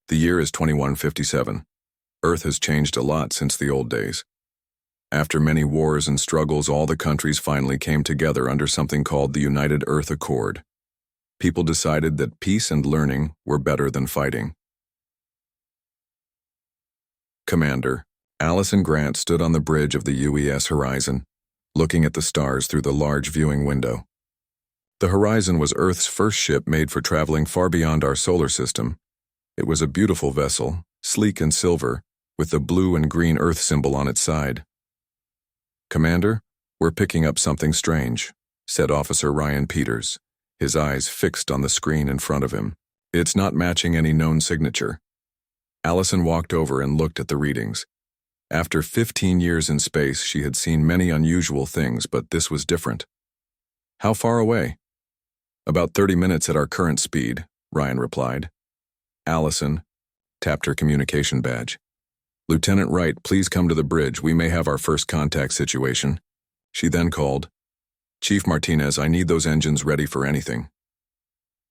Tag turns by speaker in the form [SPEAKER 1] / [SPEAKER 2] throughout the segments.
[SPEAKER 1] The year is 2157. Earth has changed a lot since the old days. After many wars and struggles, all the countries finally came together under something called the United Earth Accord. People decided that peace and learning were better than fighting. Commander, Allison Grant stood on the bridge of the UES Horizon, looking at the stars through the large viewing window. The Horizon was Earth's first ship made for traveling far beyond our solar system. It was a beautiful vessel, sleek and silver, with the blue and green Earth symbol on its side. "Commander, we're picking up something strange," said Officer Ryan Peters, his eyes fixed on the screen in front of him. "It's not matching any known signature." Allison walked over and looked at the readings. After 15 years in space, she had seen many unusual things, but this was different. "How far away?" "About 30 minutes at our current speed," Ryan replied. Allison tapped her communication badge. "Lieutenant Wright, please come to the bridge. We may have our first contact situation." She then called, "Chief Martinez, I need those engines ready for anything."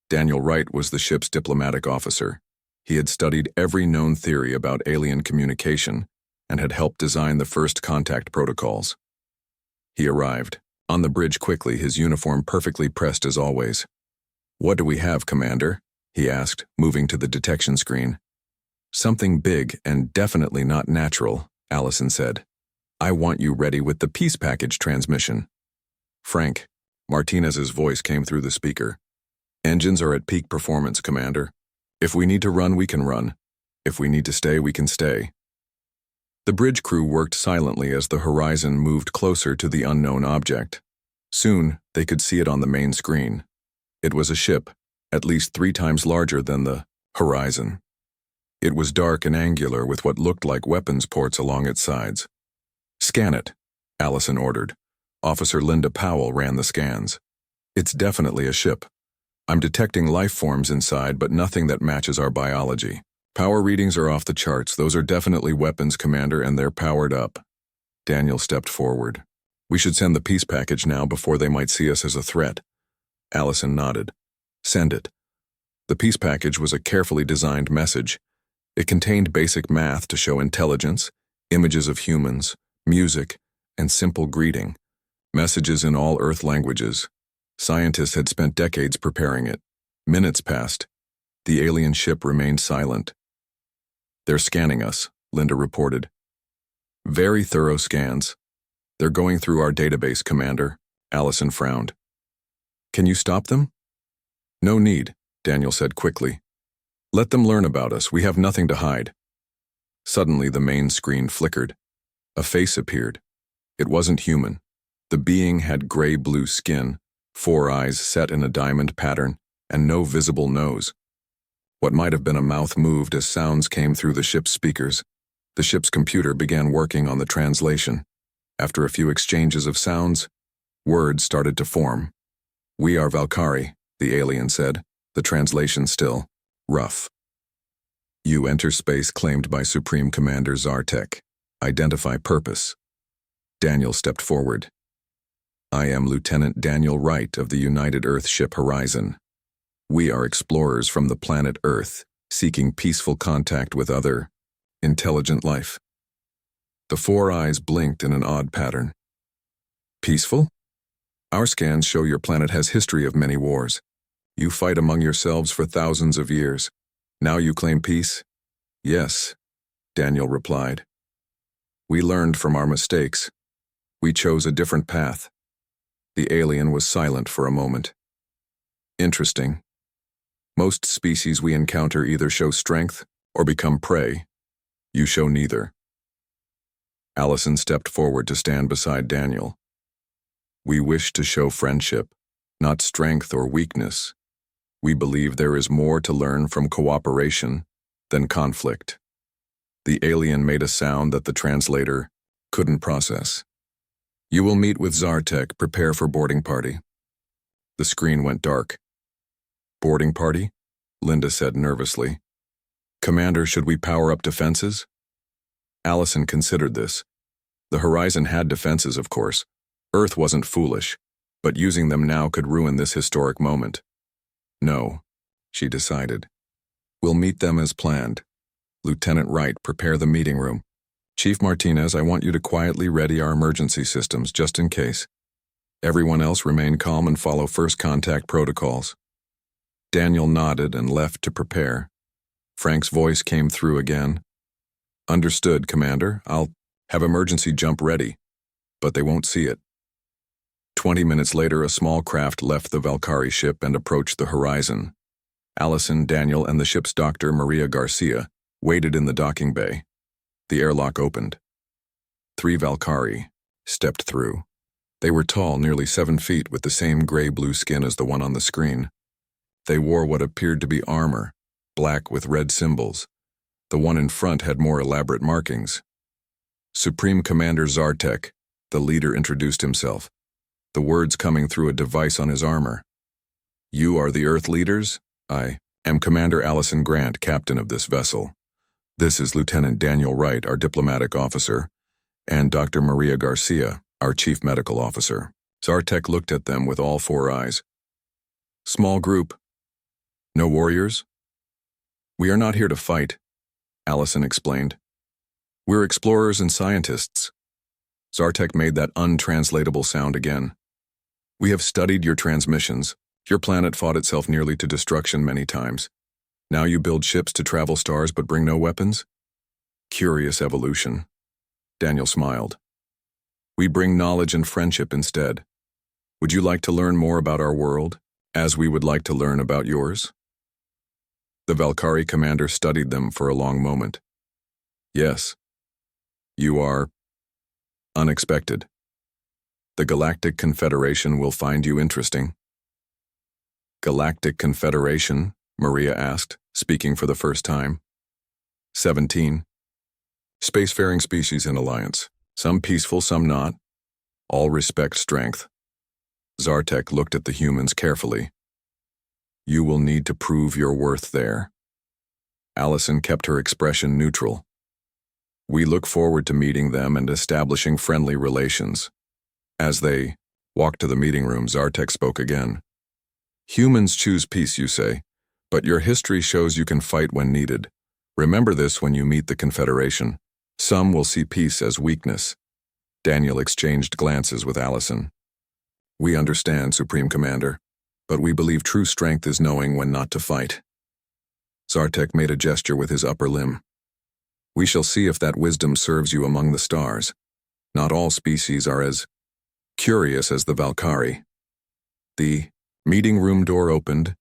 [SPEAKER 1] Daniel Wright was the ship's diplomatic officer. He had studied every known theory about alien communication and had helped design the first contact protocols. He arrived on the bridge quickly, his uniform perfectly pressed as always. "What do we have, Commander?" he asked, moving to the detection screen. "Something big and definitely not natural," Allison said. "I want you ready with the peace package transmission." "Frank," Martinez's voice came through the speaker. "Engines are at peak performance, Commander. If we need to run, we can run. If we need to stay, we can stay." The bridge crew worked silently as the Horizon moved closer to the unknown object. Soon, they could see it on the main screen. It was a ship, at least 3 times larger than the Horizon. It was dark and angular with what looked like weapons ports along its sides. "Scan it," Allison ordered. Officer Linda Powell ran the scans. "It's definitely a ship. I'm detecting life forms inside, but nothing that matches our biology. Power readings are off the charts. Those are definitely weapons, Commander, and they're powered up." Daniel stepped forward. "We should send the peace package now before they might see us as a threat." Allison nodded. "Send it." The peace package was a carefully designed message. It contained basic math to show intelligence, images of humans, music, and simple greeting. Messages in all Earth languages. Scientists had spent decades preparing it. Minutes passed. The alien ship remained silent. "They're scanning us," Linda reported. "Very thorough scans. They're going through our database, Commander." Allison frowned. "Can you stop them?" "No need," Daniel said quickly. "Let them learn about us. We have nothing to hide." Suddenly, the main screen flickered. A face appeared. It wasn't human. The being had gray-blue skin, 4 eyes set in a diamond pattern, and no visible nose. What might have been a mouth moved as sounds came through the ship's speakers. The ship's computer began working on the translation. After a few exchanges of sounds, words started to form. "We are Valkari," the alien said, the translation still rough. "You enter space claimed by Supreme Commander Zartek. Identify purpose." Daniel stepped forward. "I am Lieutenant Daniel Wright of the United Earth ship Horizon. We are explorers from the planet Earth, seeking peaceful contact with other, intelligent life." The 4 eyes blinked in an odd pattern. "Peaceful? Our scans show your planet has history of many wars. You fight among yourselves for thousands of years. Now you claim peace?" "Yes," Daniel replied. "We learned from our mistakes. We chose a different path." The alien was silent for a moment. "Interesting. Most species we encounter either show strength or become prey. You show neither." Allison stepped forward to stand beside Daniel. "We wish to show friendship, not strength or weakness. We believe there is more to learn from cooperation than conflict." The alien made a sound that the translator couldn't process. "You will meet with Zartek. Prepare for boarding party." The screen went dark. "Boarding party?" Linda said nervously. "Commander, should we power up defenses?" Allison considered this. The Horizon had defenses, of course. Earth wasn't foolish, but using them now could ruin this historic moment. "No," she decided. "We'll meet them as planned, Lieutenant Wright, prepare the meeting room. Chief Martinez, I want you to quietly ready our emergency systems, just in case. Everyone else remain calm and follow first contact protocols. Daniel nodded and left to prepare. Frank's voice came through again. Understood, Commander. I'll have emergency jump ready, but they won't see it. 20 minutes later, a small craft left the Valkari ship and approached the horizon. Allison, Daniel, and the ship's doctor, Maria Garcia, waited in the docking bay. The airlock opened. 3 Valkari stepped through. They were tall, nearly 7 feet, with the same gray-blue skin as the one on the screen. They wore what appeared to be armor, black with red symbols. The one in front had more elaborate markings. Supreme Commander Zartek, the leader, introduced himself, the words coming through a device on his armor. You are the Earth leaders? I am Commander Allison Grant, captain of this vessel. This is Lieutenant Daniel Wright, our diplomatic officer, and Dr. Maria Garcia, our chief medical officer. Zartek looked at them with all 4 eyes. Small group. No warriors? We are not here to fight, Allison explained. We're explorers and scientists. Zartek made that untranslatable sound again. We have studied your transmissions. Your planet fought itself nearly to destruction many times. Now you build ships to travel stars but bring no weapons? Curious evolution. Daniel smiled. We bring knowledge and friendship instead. Would you like to learn more about our world, as we would like to learn about yours? The Valkari commander studied them for a long moment. Yes. You are unexpected. The Galactic Confederation will find you interesting. Galactic Confederation? Maria asked, speaking for the first time. 17. Spacefaring species in alliance. Some peaceful, some not. All respect strength. Zartek looked at the humans carefully. You will need to prove your worth there. Allison kept her expression neutral. We look forward to meeting them and establishing friendly relations. As they walked to the meeting room, Zartek spoke again. Humans choose peace, you say, but your history shows you can fight when needed. Remember this when you meet the Confederation. Some will see peace as weakness. Daniel exchanged glances with Allison. We understand, Supreme Commander, but we believe true strength is knowing when not to fight. Zartek made a gesture with his upper limb. We shall see if that wisdom serves you among the stars. Not all species are as curious as the Valkari. The meeting room door opened,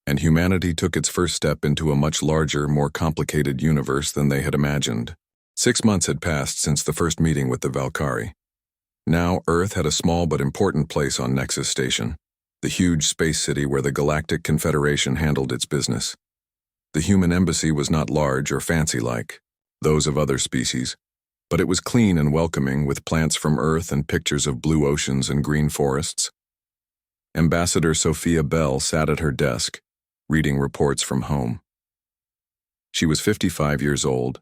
[SPEAKER 1] and humanity took its first step into a much larger, more complicated universe than they had imagined. 6 months had passed since the first meeting with the Valkari. Now, Earth had a small but important place on Nexus Station, the huge space city where the Galactic Confederation handled its business. The human embassy was not large or fancy-like those of other species, but it was clean and welcoming, with plants from Earth and pictures of blue oceans and green forests. Ambassador Sophia Bell sat at her desk, reading reports from home. She was 55 years old,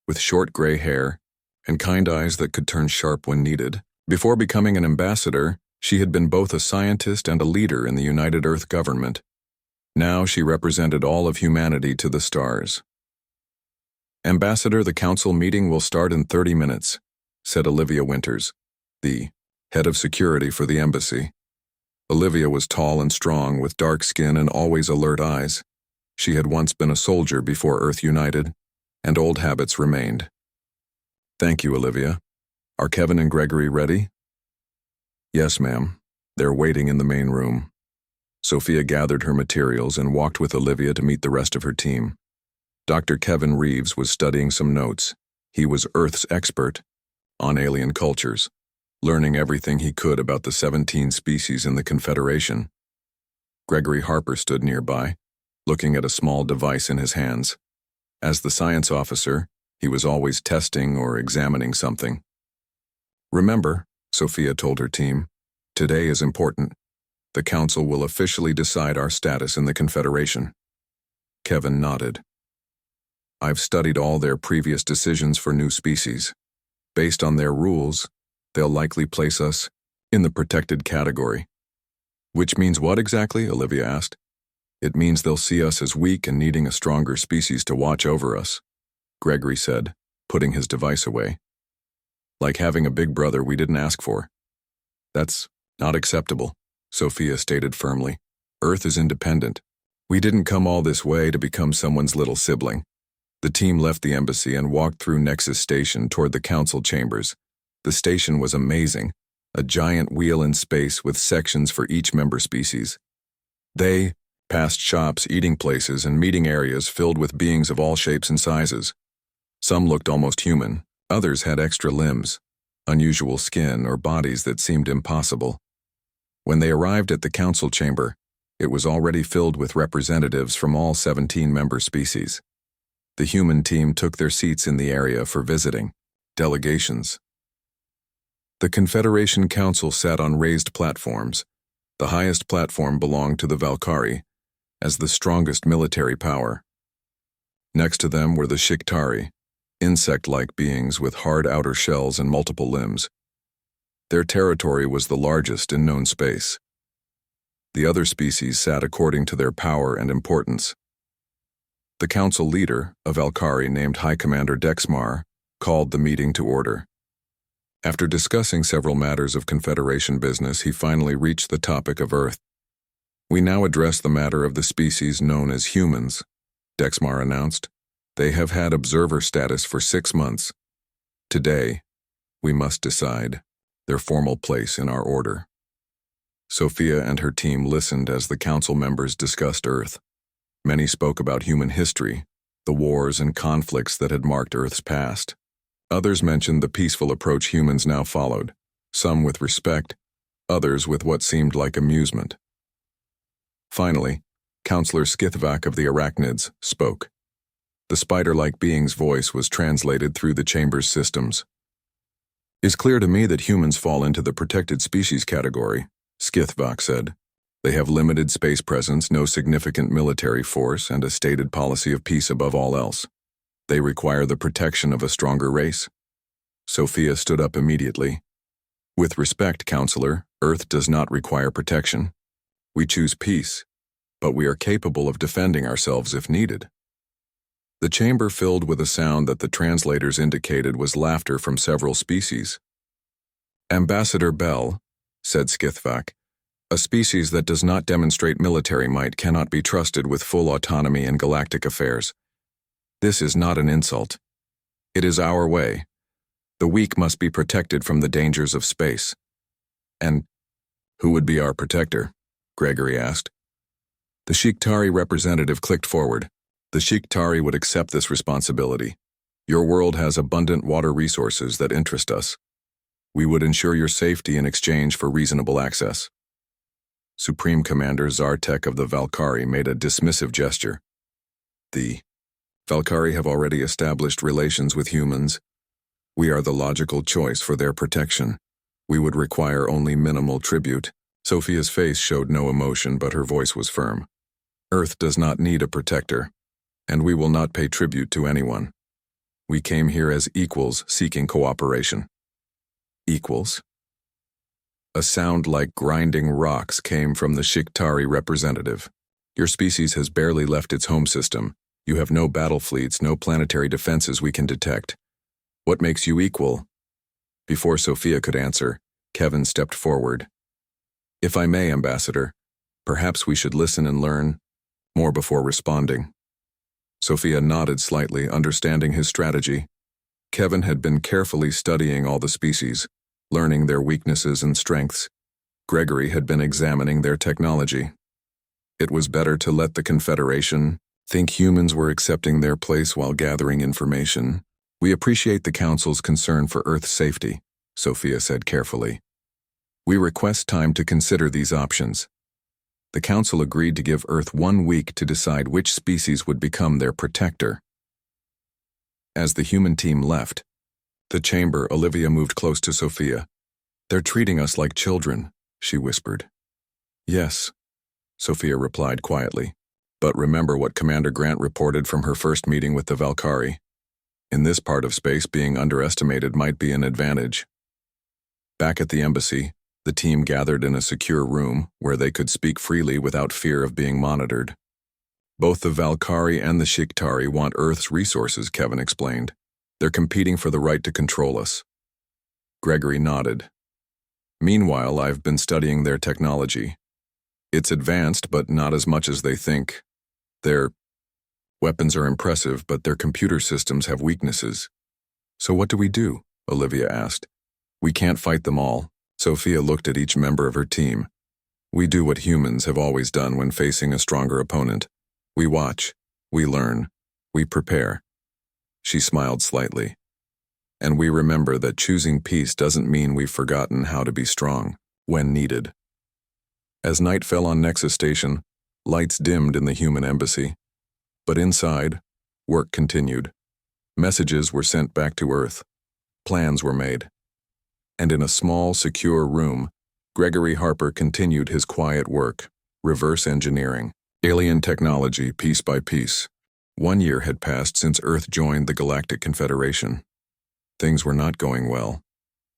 [SPEAKER 1] with short gray hair and kind eyes that could turn sharp when needed. Before becoming an ambassador, she had been both a scientist and a leader in the United Earth government. Now she represented all of humanity to the stars. Ambassador, the council meeting will start in 30 minutes, said Olivia Winters, the head of security for the embassy. Olivia was tall and strong, with dark skin and always alert eyes. She had once been a soldier before Earth united, and old habits remained. Thank you, Olivia. Are Kevin and Gregory ready? Yes, ma'am. They're waiting in the main room. Sophia gathered her materials and walked with Olivia to meet the rest of her team. Dr. Kevin Reeves was studying some notes. He was Earth's expert on alien cultures, learning everything he could about the 17 species in the Confederation. Gregory Harper stood nearby, looking at a small device in his hands. As the science officer, he was always testing or examining something. Remember, Sophia told her team, today is important. The Council will officially decide our status in the Confederation. Kevin nodded. I've studied all their previous decisions for new species. Based on their rules, they'll likely place us in the protected category. Which means what exactly? Olivia asked. It means they'll see us as weak and needing a stronger species to watch over us. Gregory said, putting his device away. Like having a big brother we didn't ask for. That's not acceptable, Sophia stated firmly. Earth is independent. We didn't come all this way to become someone's little sibling. The team left the embassy and walked through Nexus Station toward the council chambers. The station was amazing, a giant wheel in space with sections for each member species. They passed shops, eating places, and meeting areas filled with beings of all shapes and sizes. Some looked almost human, others had extra limbs, unusual skin, or bodies that seemed impossible. When they arrived at the council chamber, it was already filled with representatives from all 17 member species. The human team took their seats in the area for visiting delegations. The Confederation Council sat on raised platforms. The highest platform belonged to the Valkari, as the strongest military power. Next to them were the Shiktari, insect-like beings with hard outer shells and multiple limbs. Their territory was the largest in known space. The other species sat according to their power and importance. The council leader, a Valkari named High Commander Dexmar, called the meeting to order. After discussing several matters of Confederation business, he finally reached the topic of Earth. We now address the matter of the species known as humans, Dexmar announced. They have had observer status for 6 months. Today, we must decide their formal place in our order. Sophia and her team listened as the council members discussed Earth. Many spoke about human history, the wars and conflicts that had marked Earth's past. Others mentioned the peaceful approach humans now followed, some with respect, others with what seemed like amusement. Finally, Counselor Skithvak of the Arachnids spoke. The spider-like being's voice was translated through the chamber's systems. It's clear to me that humans fall into the protected species category, Skithvak said. They have limited space presence, no significant military force, and a stated policy of peace above all else. They require the protection of a stronger race. Sophia stood up immediately. With respect, Counselor, Earth does not require protection. We choose peace, but we are capable of defending ourselves if needed. The chamber filled with a sound that the translators indicated was laughter from several species. Ambassador Bell, said Skithvak, a species that does not demonstrate military might cannot be trusted with full autonomy in galactic affairs. This is not an insult. It is our way. The weak must be protected from the dangers of space. And who would be our protector? Gregory asked. The Shiktari representative clicked forward. The Shiktari would accept this responsibility. Your world has abundant water resources that interest us. We would ensure your safety in exchange for reasonable access. Supreme Commander Zartek of the Valkari made a dismissive gesture. The Valkari have already established relations with humans. We are the logical choice for their protection. We would require only minimal tribute. Sophia's face showed no emotion, but her voice was firm. Earth does not need a protector, and we will not pay tribute to anyone. We came here as equals seeking cooperation. Equals? A sound like grinding rocks came from the Shiktari representative. Your species has barely left its home system. You have no battle fleets, no planetary defenses we can detect. What makes you equal? Before Sophia could answer, Kevin stepped forward. If I may, Ambassador, perhaps we should listen and learn more before responding. Sophia nodded slightly, understanding his strategy. Kevin had been carefully studying all the species, learning their weaknesses and strengths. Gregory had been examining their technology. It was better to let the Confederation think humans were accepting their place while gathering information. We appreciate the Council's concern for Earth's safety, Sophia said carefully. We request time to consider these options. The Council agreed to give Earth 1 week to decide which species would become their protector. As the human team left the chamber, Olivia moved close to Sophia. They're treating us like children, she whispered. Yes, Sophia replied quietly. But remember what Commander Grant reported from her first meeting with the Valkari. In this part of space, being underestimated might be an advantage. Back at the embassy, the team gathered in a secure room where they could speak freely without fear of being monitored. Both the Valkari and the Shiktari want Earth's resources, Kevin explained. They're competing for the right to control us. Gregory nodded. Meanwhile, I've been studying their technology. It's advanced, but not as much as they think. Their weapons are impressive, but their computer systems have weaknesses. So what do we do? Olivia asked. We can't fight them all. Sophia looked at each member of her team. We do what humans have always done when facing a stronger opponent. We watch, we learn, we prepare. She smiled slightly. And we remember that choosing peace doesn't mean we've forgotten how to be strong when needed. As night fell on Nexus Station, lights dimmed in the human embassy. But inside, work continued. Messages were sent back to Earth. Plans were made. And in a small, secure room, Gregory Harper continued his quiet work, reverse engineering, alien technology piece by piece. 1 year had passed since Earth joined the Galactic Confederation. Things were not going well.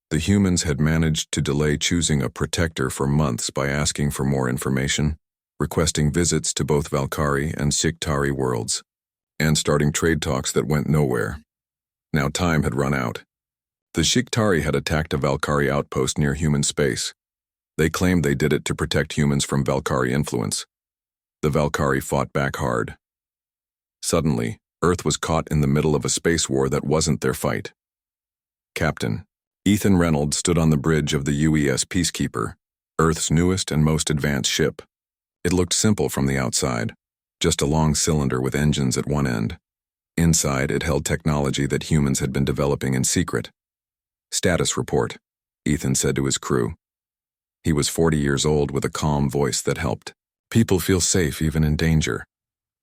[SPEAKER 1] The humans had managed to delay choosing a protector for months by asking for more information, requesting visits to both Valkari and Shiktari worlds, and starting trade talks that went nowhere. Now time had run out. The Shiktari had attacked a Valkari outpost near human space. They claimed they did it to protect humans from Valkari influence. The Valkari fought back hard. Suddenly, Earth was caught in the middle of a space war that wasn't their fight. Captain Ethan Reynolds stood on the bridge of the UES Peacekeeper, Earth's newest and most advanced ship. It looked simple from the outside, just a long cylinder with engines at one end. Inside, it held technology that humans had been developing in secret. Status report, Ethan said to his crew. He was 40 years old with a calm voice that helped. People feel safe even in danger.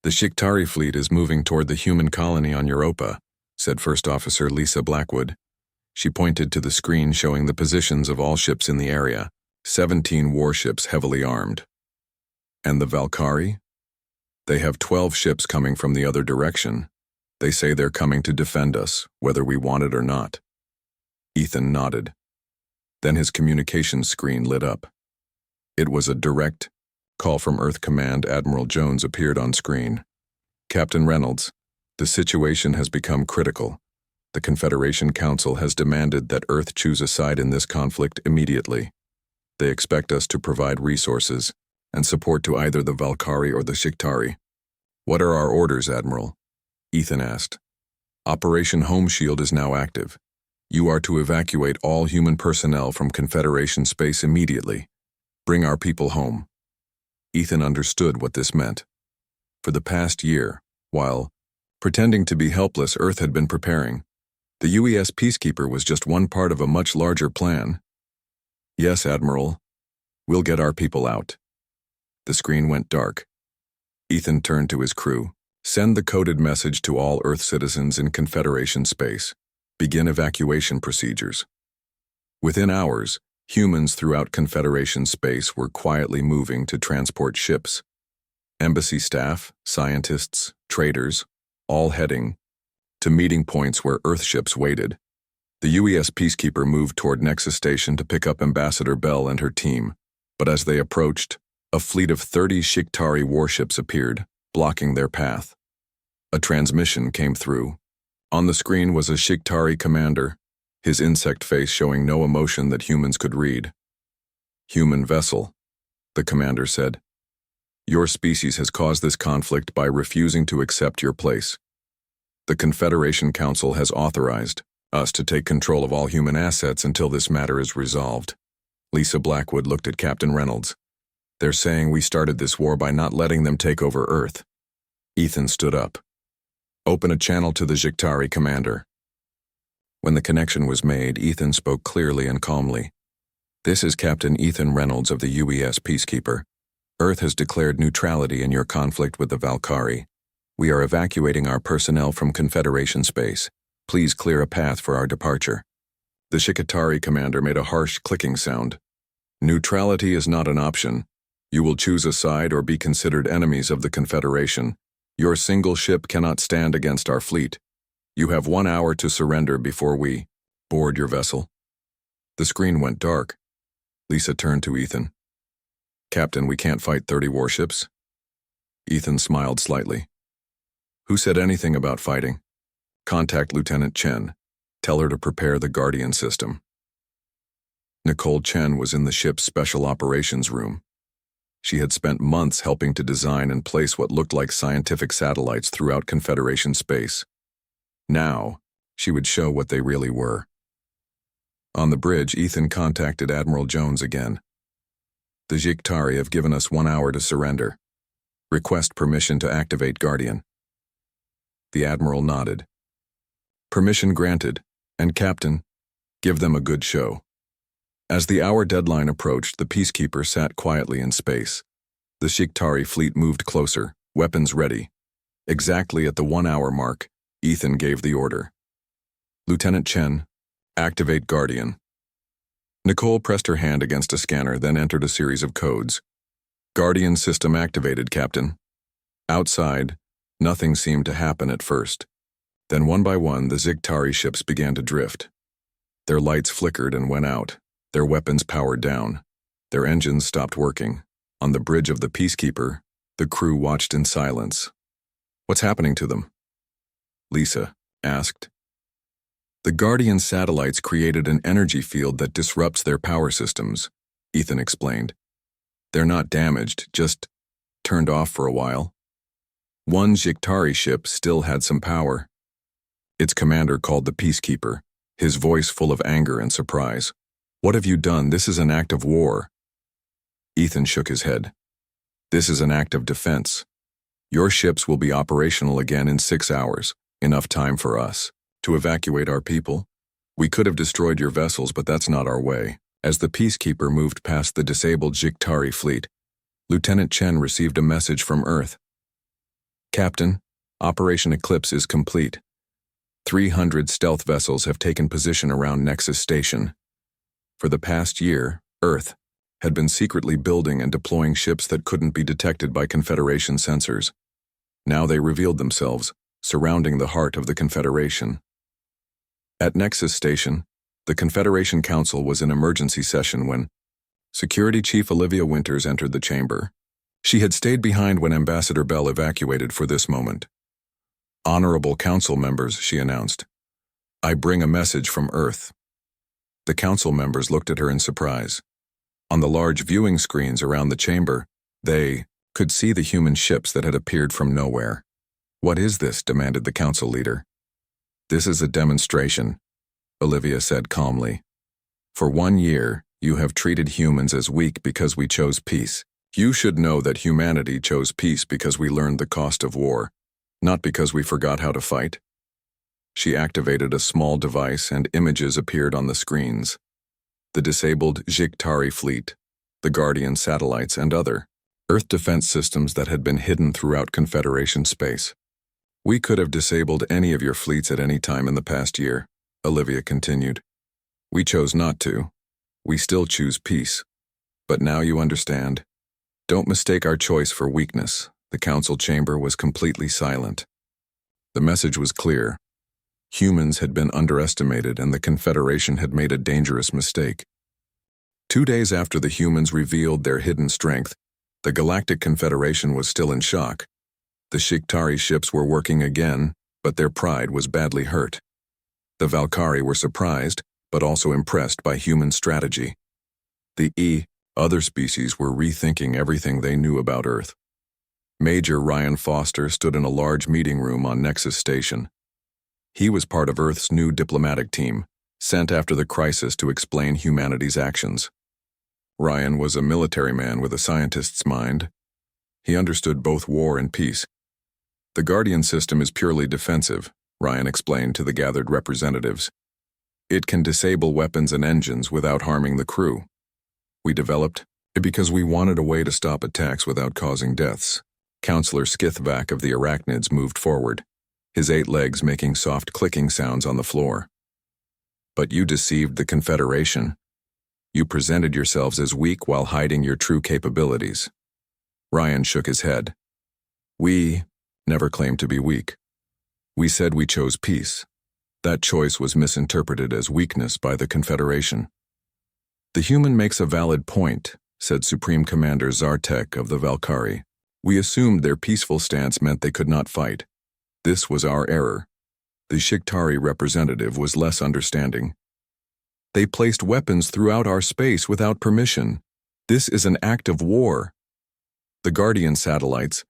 [SPEAKER 1] The Shiktari fleet is moving toward the human colony on Europa, said First Officer Lisa Blackwood. She pointed to the screen showing the positions of all ships in the area, 17 warships heavily armed. And the Valkari? They have 12 ships coming from the other direction. They say they're coming to defend us, whether we want it or not. Ethan nodded. Then his communications screen lit up. It was a direct call from Earth Command. Admiral Jones appeared on screen. Captain Reynolds, the situation has become critical. The Confederation Council has demanded that Earth choose a side in this conflict immediately. They expect us to provide resources and support to either the Valkari or the Shiktari. What are our orders, Admiral? Ethan asked. Operation Home Shield is now active. You are to evacuate all human personnel from Confederation space immediately. Bring our people home. Ethan understood what this meant. For the past year, while pretending to be helpless, Earth had been preparing. The UES Peacekeeper was just one part of a much larger plan. Yes, Admiral. We'll get our people out. The screen went dark. Ethan turned to his crew. Send the coded message to all Earth citizens in Confederation space. Begin evacuation procedures. Within hours, humans throughout Confederation space were quietly moving to transport ships. Embassy staff, scientists, traders, all heading to meeting points where Earth ships waited. The UES Peacekeeper moved toward Nexus Station to pick up Ambassador Bell and her team, but as they approached, a fleet of 30 Shiktari warships appeared, blocking their path. A transmission came through. On the screen was a Shiktari commander, his insect face showing no emotion that humans could read. Human vessel, the commander said. Your species has caused this conflict by refusing to accept your place. The Confederation Council has authorized us to take control of all human assets until this matter is resolved. Lisa Blackwood looked at Captain Reynolds. They're saying we started this war by not letting them take over Earth. Ethan stood up. Open a channel to the Shiktari commander. When the connection was made, Ethan spoke clearly and calmly. This is Captain Ethan Reynolds of the UES Peacekeeper. Earth has declared neutrality in your conflict with the Valkari. We are evacuating our personnel from Confederation space. Please clear a path for our departure. The Shiktari commander made a harsh clicking sound. Neutrality is not an option. You will choose a side or be considered enemies of the Confederation. Your single ship cannot stand against our fleet. You have 1 hour to surrender before we board your vessel. The screen went dark. Lisa turned to Ethan. Captain, we can't fight 30 warships. Ethan smiled slightly. Who said anything about fighting? Contact Lieutenant Chen. Tell her to prepare the Guardian system. Nicole Chen was in the ship's special operations room. She had spent months helping to design and place what looked like scientific satellites throughout Confederation space. Now, she would show what they really were. On the bridge, Ethan contacted Admiral Jones again. The Zhiktari have given us 1 hour to surrender. Request permission to activate Guardian. The Admiral nodded. Permission granted, and Captain, give them a good show. As the hour deadline approached, the Peacekeeper sat quietly in space. The Zhiktari fleet moved closer, weapons ready. Exactly at the 1 hour mark, Ethan gave the order. Lieutenant Chen, activate Guardian. Nicole pressed her hand against a scanner, then entered a series of codes. Guardian system activated, Captain. Outside, nothing seemed to happen at first. Then one by one, the Zhiktari ships began to drift. Their lights flickered and went out. Their weapons powered down. Their engines stopped working. On the bridge of the Peacekeeper, the crew watched in silence. What's happening to them? Lisa asked. The Guardian satellites created an energy field that disrupts their power systems, Ethan explained. They're not damaged, just turned off for a while. One Zhiktari ship still had some power. Its commander called the Peacekeeper, his voice full of anger and surprise. What have you done? This is an act of war. Ethan shook his head. This is an act of defense. Your ships will be operational again in 6 hours, enough time for us to evacuate our people. We could have destroyed your vessels, but that's not our way. As the Peacekeeper moved past the disabled Zhiktari fleet, Lieutenant Chen received a message from Earth. Captain, Operation Eclipse is complete. 300 stealth vessels have taken position around Nexus Station. For the past year, Earth had been secretly building and deploying ships that couldn't be detected by Confederation sensors. Now they revealed themselves, surrounding the heart of the Confederation. At Nexus Station, the Confederation Council was in emergency session when Security Chief Olivia Winters entered the chamber. She had stayed behind when Ambassador Bell evacuated for this moment. Honorable Council members, she announced. I bring a message from Earth. The Council members looked at her in surprise. On the large viewing screens around the chamber, they could see the human ships that had appeared from nowhere. What is this? Demanded the Council leader. This is a demonstration, Olivia said calmly. For 1 year, you have treated humans as weak because we chose peace. You should know that humanity chose peace because we learned the cost of war, not because we forgot how to fight. She activated a small device and images appeared on the screens. The disabled Zhiktari fleet, the Guardian satellites, and other Earth defense systems that had been hidden throughout Confederation space. We could have disabled any of your fleets at any time in the past year, Olivia continued. We chose not to. We still choose peace. But now you understand. Don't mistake our choice for weakness. The council chamber was completely silent. The message was clear. Humans had been underestimated and the Confederation had made a dangerous mistake. 2 days after the humans revealed their hidden strength, the Galactic Confederation was still in shock. The Zhiktari ships were working again, but their pride was badly hurt. The Valkari were surprised, but also impressed by human strategy. The other species were rethinking everything they knew about Earth. Major Ryan Foster stood in a large meeting room on Nexus Station. He was part of Earth's new diplomatic team, sent after the crisis to explain humanity's actions. Ryan was a military man with a scientist's mind. He understood both war and peace. The Guardian system is purely defensive, Ryan explained to the gathered representatives. It can disable weapons and engines without harming the crew. We developed it because we wanted a way to stop attacks without causing deaths. Counselor Skithvac of the Arachnids moved forward, his 8 legs making soft clicking sounds on the floor. But you deceived the Confederation. You presented yourselves as weak while hiding your true capabilities. Ryan shook his head. We never claimed to be weak. We said we chose peace. That choice was misinterpreted as weakness by the Confederation. The human makes a valid point, said Supreme Commander Zartek of the Valkari. We assumed their peaceful stance meant they could not fight. This was our error. The Shiktari representative was less understanding. They placed weapons throughout our space without permission. This is an act of war. The Guardian satellites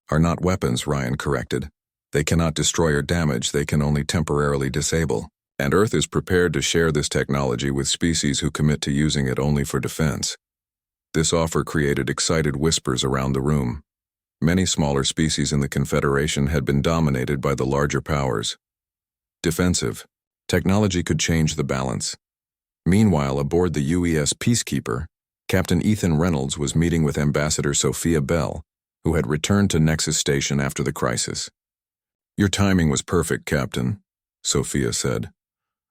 [SPEAKER 1] are not weapons, Ryan corrected. They cannot destroy or damage, they can only temporarily disable. And Earth is prepared to share this technology with species who commit to using it only for defense. This offer created excited whispers around the room. Many smaller species in the Confederation had been dominated by the larger powers. Defensive. Technology could change the balance. Meanwhile, aboard the UES Peacekeeper, Captain Ethan Reynolds was meeting with Ambassador Sophia Bell, who had returned to Nexus Station after the crisis. "Your timing was perfect, Captain," Sophia said.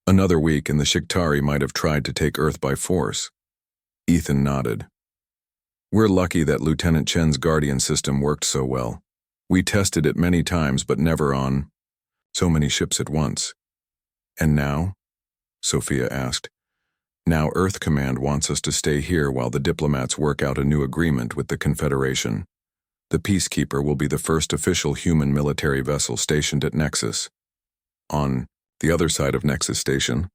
[SPEAKER 1] "Another week and the Shiktari might have tried to take Earth by force." Ethan nodded. "We're lucky that Lieutenant Chen's Guardian system worked so well. We tested it many times but never on so many ships at once." "And now?" Sophia asked. "Now Earth Command wants us to stay here while the diplomats work out a new agreement with the Confederation. The Peacekeeper will be the first official human military vessel stationed at Nexus." On the other side of Nexus Station,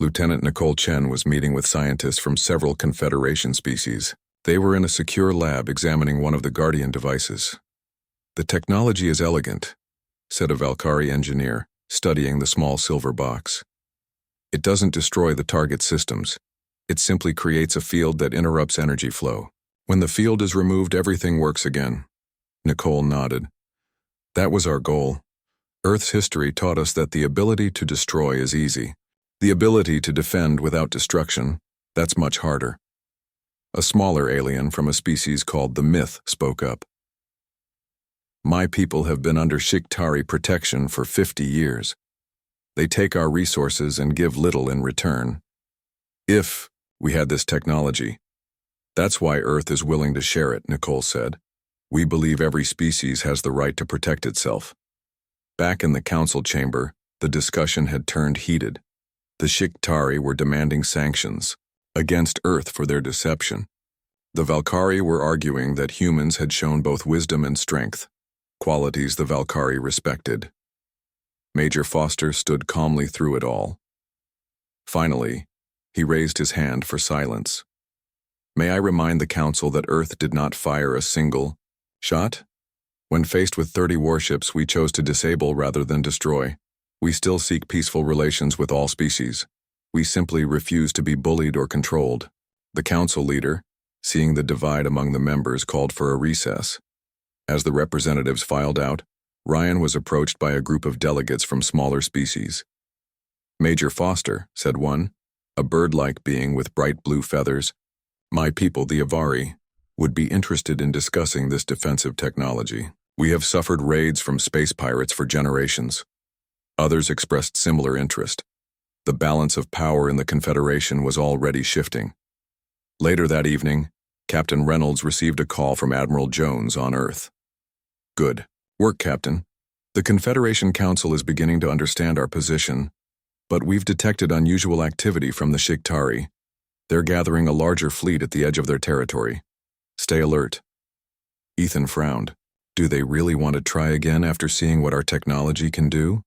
[SPEAKER 1] Lieutenant Nicole Chen was meeting with scientists from several Confederation species. They were in a secure lab examining one of the Guardian devices. "The technology is elegant," said a Valkari engineer, studying the small silver box. "It doesn't destroy the target systems. It simply creates a field that interrupts energy flow. When the field is removed, everything works again." Nicole nodded. "That was our goal. Earth's history taught us that the ability to destroy is easy. The ability to defend without destruction, that's much harder." A smaller alien from a species called the Myth spoke up. "My people have been under Shiktari protection for 50 years. They take our resources and give little in return. If we had this technology, that's why Earth is willing to share it," Nicole said. "We believe every species has the right to protect itself." Back in the council chamber, the discussion had turned heated. The Shiktari were demanding sanctions against Earth for their deception. The Valkari were arguing that humans had shown both wisdom and strength, qualities the Valkari respected. Major Foster stood calmly through it all. Finally, he raised his hand for silence. "May I remind the Council that Earth did not fire a single shot? When faced with 30 warships, we chose to disable rather than destroy. We still seek peaceful relations with all species. We simply refuse to be bullied or controlled." The Council leader, seeing the divide among the members, called for a recess. As the representatives filed out, Ryan was approached by a group of delegates from smaller species. "Major Foster," said one, a bird-like being with bright blue feathers, "my people, the Avari, would be interested in discussing this defensive technology. We have suffered raids from space pirates for generations." Others expressed similar interest. The balance of power in the Confederation was already shifting. Later that evening, Captain Reynolds received a call from Admiral Jones on Earth. "Good work, Captain. The Confederation Council is beginning to understand our position, but we've detected unusual activity from the Shiktari. They're gathering a larger fleet at the edge of their territory. Stay alert." Ethan frowned. "Do they really want to try again after seeing what our technology can do?"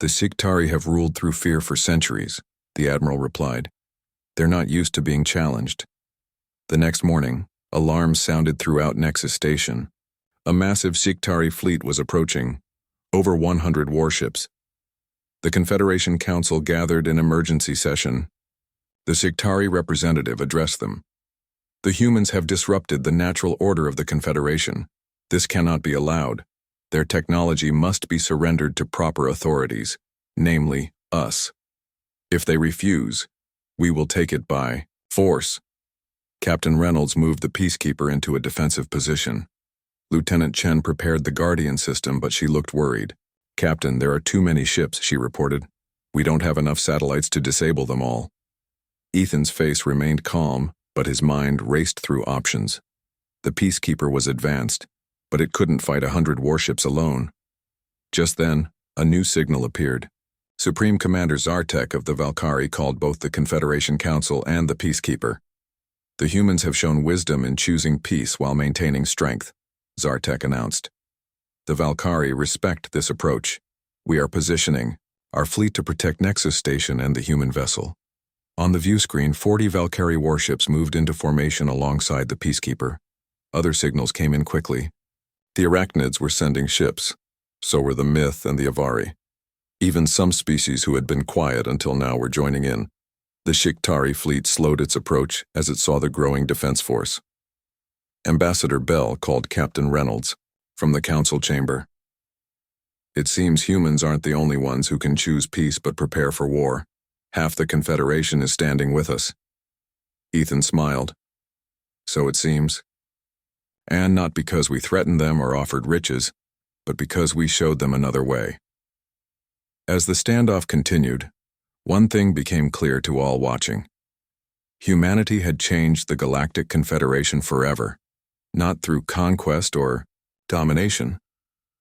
[SPEAKER 1] "The Shiktari have ruled through fear for centuries," the Admiral replied. "They're not used to being challenged." The next morning, alarms sounded throughout Nexus Station. A massive Shiktari fleet was approaching, over 100 warships. The Confederation Council gathered in emergency session. The Shiktari representative addressed them. "The humans have disrupted the natural order of the Confederation. This cannot be allowed. Their technology must be surrendered to proper authorities, namely, us. If they refuse, we will take it by force." Captain Reynolds moved the Peacekeeper into a defensive position. Lieutenant Chen prepared the Guardian system, but she looked worried. "Captain, there are too many ships," she reported. "We don't have enough satellites to disable them all." Ethan's face remained calm, but his mind raced through options. The Peacekeeper was advanced, but it couldn't fight 100 warships alone. Just then, a new signal appeared. Supreme Commander Zartek of the Valkari called both the Confederation Council and the Peacekeeper. "The humans have shown wisdom in choosing peace while maintaining strength. Zartek announced. The Valkari respect this approach. We are positioning our fleet to protect Nexus Station and the human vessel. On the view screen, 40 Valkari warships moved into formation alongside the Peacekeeper. Other signals came in quickly. The Arachnids were sending ships. So were the Myth and the Avari. Even some species who had been quiet until now were joining in. The Shiktari fleet slowed its approach as it saw the growing defense force. Ambassador Bell called Captain Reynolds from the council chamber. It seems humans aren't the only ones who can choose peace but prepare for war. Half the Confederation is standing with us. Ethan smiled. So it seems. And not because we threatened them or offered riches, but because we showed them another way. As the standoff continued, one thing became clear to all watching. Humanity had changed the Galactic Confederation forever, not through conquest or domination,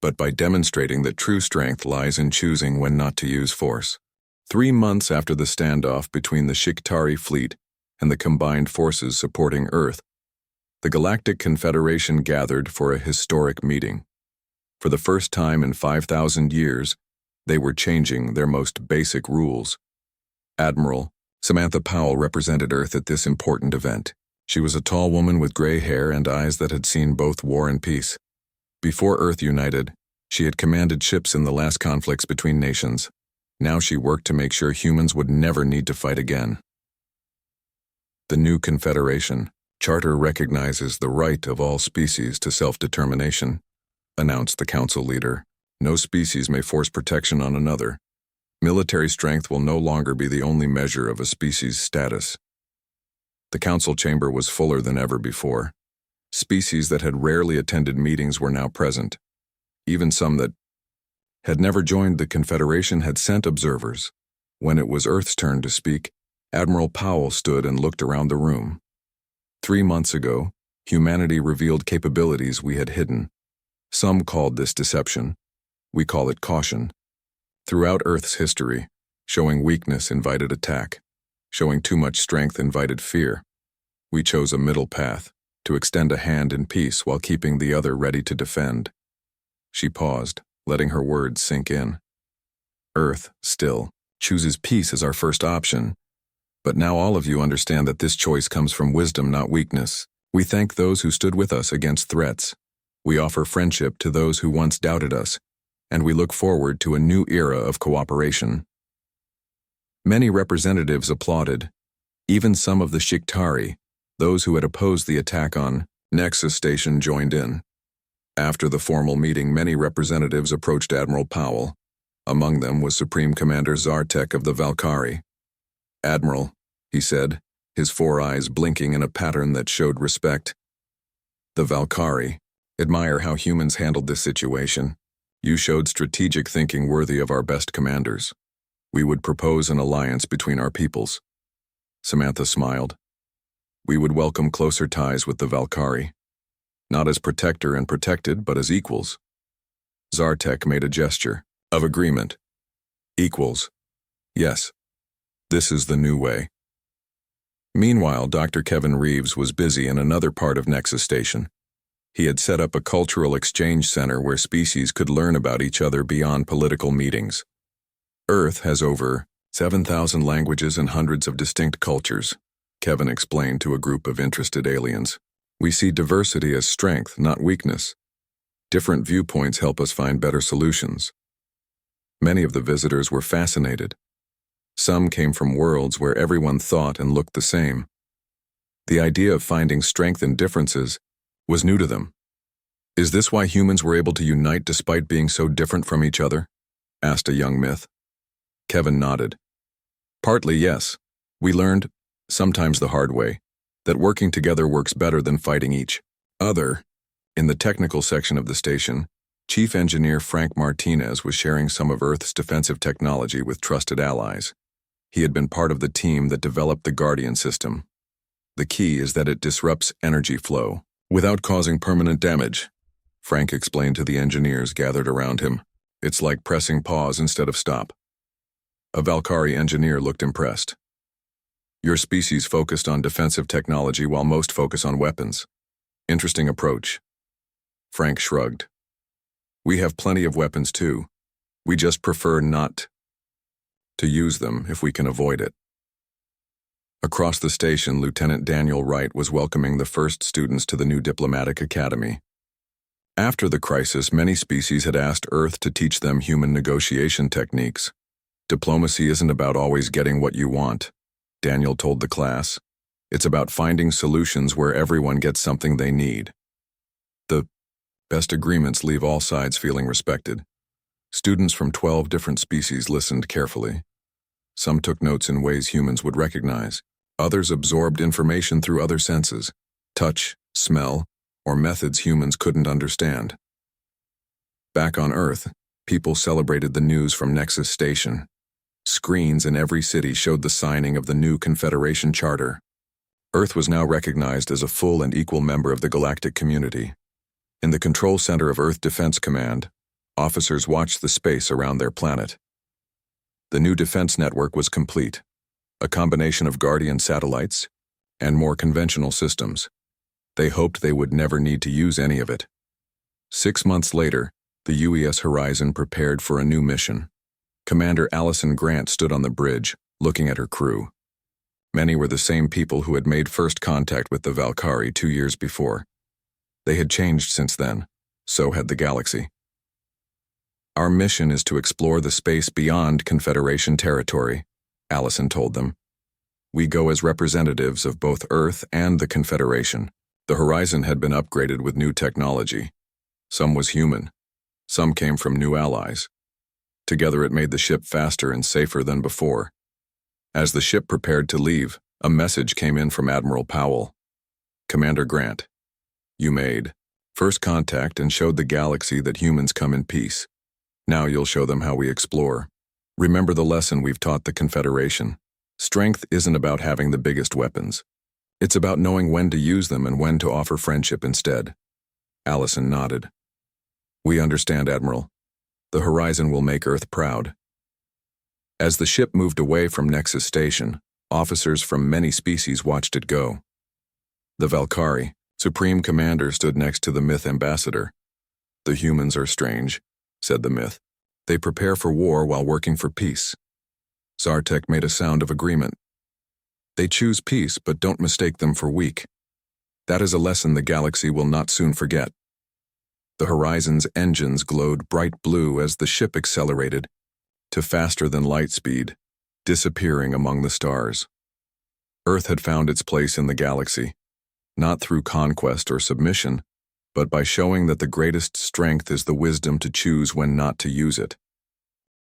[SPEAKER 1] but by demonstrating that true strength lies in choosing when not to use force. 3 months after the standoff between the Shiktari fleet and the combined forces supporting Earth, the Galactic Confederation gathered for a historic meeting. For the first time in 5,000 years, they were changing their most basic rules. Admiral Samantha Powell represented Earth at this important event. She was a tall woman with gray hair and eyes that had seen both war and peace. Before Earth united, she had commanded ships in the last conflicts between nations. Now she worked to make sure humans would never need to fight again. The new Confederation Charter recognizes the right of all species to self-determination, announced the council leader. No species may force protection on another. Military strength will no longer be the only measure of a species' status. The council chamber was fuller than ever before. Species that had rarely attended meetings were now present. Even some that had never joined the Confederation had sent observers. When it was Earth's turn to speak, Admiral Powell stood and looked around the room. 3 months ago, humanity revealed capabilities we had hidden. Some called this deception. We call it caution. Throughout Earth's history, showing weakness invited attack. Showing too much strength invited fear. We chose a middle path, to extend a hand in peace while keeping the other ready to defend. She paused, letting her words sink in. Earth, still, chooses peace as our first option. But now all of you understand that this choice comes from wisdom, not weakness. We thank those who stood with us against threats. We offer friendship to those who once doubted us, and we look forward to a new era of cooperation. Many representatives applauded, even some of the Shiktari, those who had opposed the attack on Nexus Station joined in. After the formal meeting, many representatives approached Admiral Powell. Among them was Supreme Commander Zartek of the Valkari. Admiral, he said, his 4 eyes blinking in a pattern that showed respect. The Valkari admire how humans handled this situation. You showed strategic thinking worthy of our best commanders. We would propose an alliance between our peoples. Samantha smiled. We would welcome closer ties with the Valkari. Not as protector and protected, but as equals. Zartek made a gesture of agreement. Equals. Yes. This is the new way. Meanwhile, Dr. Kevin Reeves was busy in another part of Nexus Station. He had set up a cultural exchange center where species could learn about each other beyond political meetings. Earth has over 7,000 languages and hundreds of distinct cultures, Kevin explained to a group of interested aliens. We see diversity as strength, not weakness. Different viewpoints help us find better solutions. Many of the visitors were fascinated. Some came from worlds where everyone thought and looked the same. The idea of finding strength in differences was new to them. Is this why humans were able to unite despite being so different from each other? Asked a young myth. Kevin nodded. Partly, yes. We learned, sometimes the hard way, that working together works better than fighting each other. In the technical section of the station, Chief Engineer Frank Martinez was sharing some of Earth's defensive technology with trusted allies. He had been part of the team that developed the Guardian system. The key is that it disrupts energy flow without causing permanent damage, Frank explained to the engineers gathered around him. It's like pressing pause instead of stop. A Valkari engineer looked impressed. Your species focused on defensive technology while most focus on weapons. Interesting approach. Frank shrugged. We have plenty of weapons too. We just prefer not to use them if we can avoid it. Across the station, Lieutenant Daniel Wright was welcoming the first students to the new diplomatic academy. After the crisis, many species had asked Earth to teach them human negotiation techniques. Diplomacy isn't about always getting what you want, Daniel told the class. It's about finding solutions where everyone gets something they need. The best agreements leave all sides feeling respected. Students from 12 different species listened carefully. Some took notes in ways humans would recognize. Others absorbed information through other senses, touch, smell, or methods humans couldn't understand. Back on Earth, people celebrated the news from Nexus Station. Screens in every city showed the signing of the new Confederation Charter. Earth was now recognized as a full and equal member of the galactic community. In the control center of Earth Defense Command, officers watched the space around their planet. The new defense network was complete, a combination of Guardian satellites and more conventional systems. They hoped they would never need to use any of it. 6 months later, the UES Horizon prepared for a new mission. Commander Allison Grant stood on the bridge, looking at her crew. Many were the same people who had made first contact with the Valkari 2 years before. They had changed since then. So had the galaxy. Our mission is to explore the space beyond Confederation territory, Allison told them. We go as representatives of both Earth and the Confederation. The Horizon had been upgraded with new technology. Some was human. Some came from new allies. Together it made the ship faster and safer than before. As the ship prepared to leave, a message came in from Admiral Powell. Commander Grant, you made first contact and showed the galaxy that humans come in peace. Now you'll show them how we explore. Remember the lesson we've taught the Confederation. Strength isn't about having the biggest weapons. It's about knowing when to use them and when to offer friendship instead. Allison nodded. We understand, Admiral. The Horizon will make Earth proud. As the ship moved away from Nexus Station, officers from many species watched it go. The Valkari, Supreme Commander, stood next to the Myth Ambassador. The humans are strange, said the Myth. They prepare for war while working for peace. Zartek made a sound of agreement. They choose peace, but don't mistake them for weak. That is a lesson the galaxy will not soon forget. The Horizon's engines glowed bright blue as the ship accelerated to faster than light speed, disappearing among the stars. Earth had found its place in the galaxy, not through conquest or submission, but by showing that the greatest strength is the wisdom to choose when not to use it.